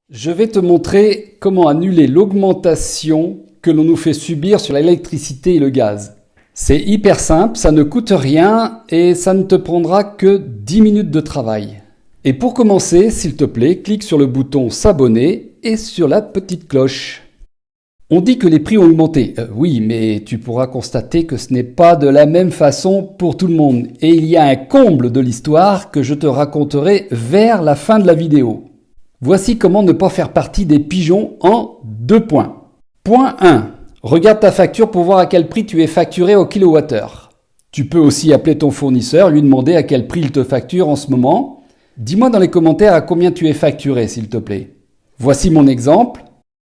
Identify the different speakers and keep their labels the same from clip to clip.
Speaker 1: Je vais te montrer comment annuler l'augmentation que l'on nous fait subir sur l'électricité et le gaz. C'est hyper simple, ça ne coûte rien et ça ne te prendra que 10 minutes de travail. Et pour commencer, s'il te plaît, clique sur le bouton s'abonner et sur la petite cloche. On dit que les prix ont augmenté. Oui, mais tu pourras constater que ce n'est pas de la même façon pour tout le monde. Et il y a un comble de l'histoire que je te raconterai vers la fin de la vidéo. Voici comment ne pas faire partie des pigeons en 2 points. Point 1. Regarde ta facture pour voir à quel prix tu es facturé au kilowattheure. Tu peux aussi appeler ton fournisseur, lui demander à quel prix il te facture en ce moment. Dis-moi dans les commentaires à combien tu es facturé, s'il te plaît. Voici mon exemple.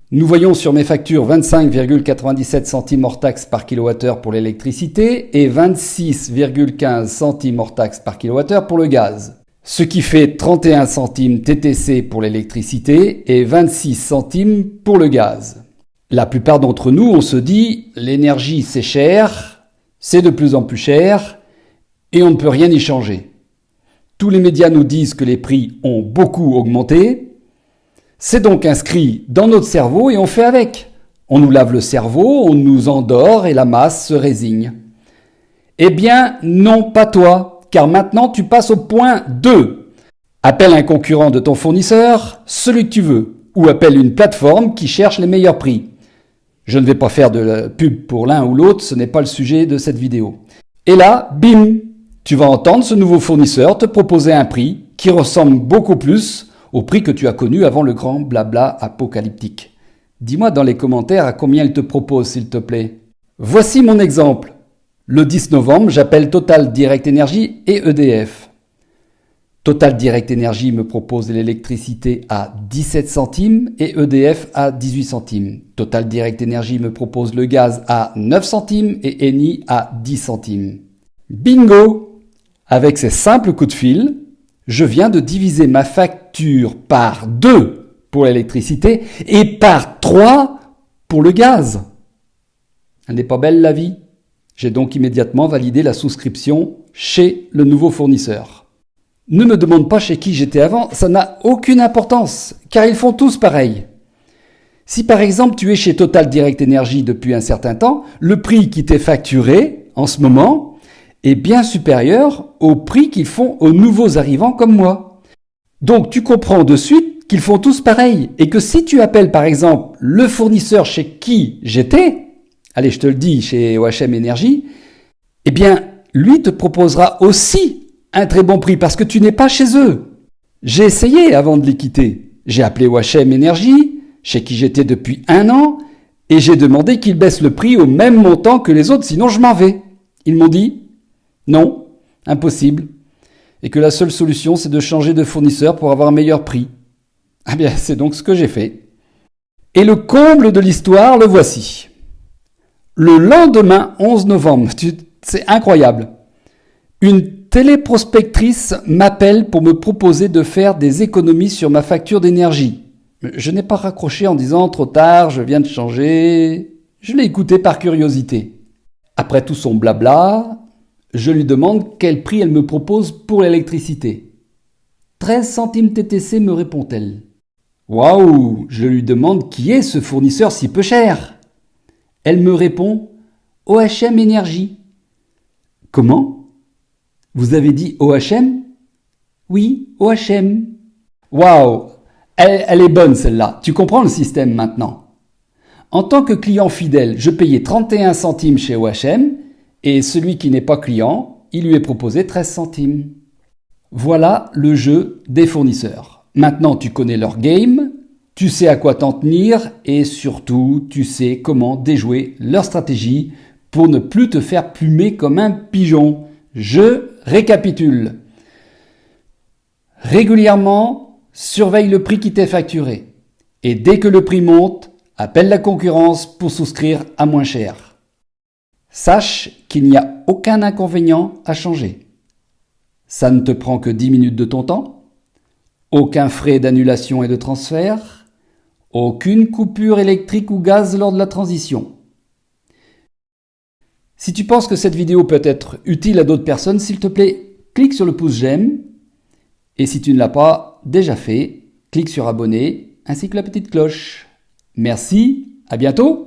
Speaker 1: Nous voyons sur mes factures 25,97 centimes hors taxe par kilowattheure pour l'électricité et 26,15 centimes hors taxe par kilowattheure pour le gaz. Ce qui fait 31 centimes TTC pour l'électricité et 26 centimes pour le gaz. La plupart d'entre nous, on se dit, l'énergie c'est cher, c'est de plus en plus cher et on ne peut rien y changer. Tous les médias nous disent que les prix ont beaucoup augmenté. C'est donc inscrit dans notre cerveau et on fait avec. On nous lave le cerveau, on nous endort et la masse se résigne. Eh bien, non, pas toi, car maintenant tu passes au point 2. Appelle un concurrent de ton fournisseur, celui que tu veux, ou appelle une plateforme qui cherche les meilleurs prix. Je ne vais pas faire de la pub pour l'un ou l'autre, ce n'est pas le sujet de cette vidéo. Et là, bim, tu vas entendre ce nouveau fournisseur te proposer un prix qui ressemble beaucoup plus au prix que tu as connu avant le grand blabla apocalyptique. Dis-moi dans les commentaires à combien il te propose, s'il te plaît. Voici mon exemple. Le 10 novembre, j'appelle Total Direct Energy et EDF. Total Direct Energy me propose l'électricité à 17 centimes et EDF à 18 centimes. Total Direct Energy me propose le gaz à 9 centimes et Eni à 10 centimes. Bingo! Avec ces simples coups de fil, je viens de diviser ma facture par 2 pour l'électricité et par 3 pour le gaz. Elle n'est pas belle la vie? J'ai donc immédiatement validé la souscription chez le nouveau fournisseur. Ne me demande pas chez qui j'étais avant, ça n'a aucune importance, car ils font tous pareil. Si par exemple tu es chez Total Direct Energy depuis un certain temps, le prix qui t'est facturé en ce moment est bien supérieur au prix qu'ils font aux nouveaux arrivants comme moi. Donc tu comprends de suite qu'ils font tous pareil et que si tu appelles par exemple le fournisseur chez qui j'étais, allez je te le dis chez OHM Énergie, eh bien lui te proposera aussi un très bon prix parce que tu n'es pas chez eux. J'ai essayé avant de les quitter. J'ai appelé OHM Énergie, chez qui j'étais depuis 1 an, et j'ai demandé qu'ils baissent le prix au même montant que les autres, sinon je m'en vais. Ils m'ont dit non, impossible. Et que la seule solution, c'est de changer de fournisseur pour avoir un meilleur prix. Ah bien, c'est donc ce que j'ai fait. Et le comble de l'histoire, le voici. Le lendemain, 11 novembre, c'est incroyable. Une téléprospectrice m'appelle pour me proposer de faire des économies sur ma facture d'énergie. Je n'ai pas raccroché en disant « trop tard, je viens de changer ». Je l'ai écouté par curiosité. Après tout son blabla, je lui demande quel prix elle me propose pour l'électricité. 13 centimes TTC, me répond-elle. Waouh, je lui demande qui est ce fournisseur si peu cher. Elle me répond OHM Énergie. Comment? Vous avez dit OHM? Oui, OHM. Waouh, elle est bonne celle-là. Tu comprends le système maintenant. En tant que client fidèle, je payais 31 centimes chez OHM. Et celui qui n'est pas client, il lui est proposé 13 centimes. Voilà le jeu des fournisseurs. Maintenant, tu connais leur game, tu sais à quoi t'en tenir et surtout, tu sais comment déjouer leur stratégie pour ne plus te faire plumer comme un pigeon. Je récapitule. Régulièrement, surveille le prix qui t'est facturé. Et dès que le prix monte, appelle la concurrence pour souscrire à moins cher. Sache qu'il n'y a aucun inconvénient à changer. Ça ne te prend que 10 minutes de ton temps, aucun frais d'annulation et de transfert, aucune coupure électrique ou gaz lors de la transition. Si tu penses que cette vidéo peut être utile à d'autres personnes, s'il te plaît, clique sur le pouce j'aime. Et si tu ne l'as pas déjà fait, clique sur abonner ainsi que la petite cloche. Merci, à bientôt!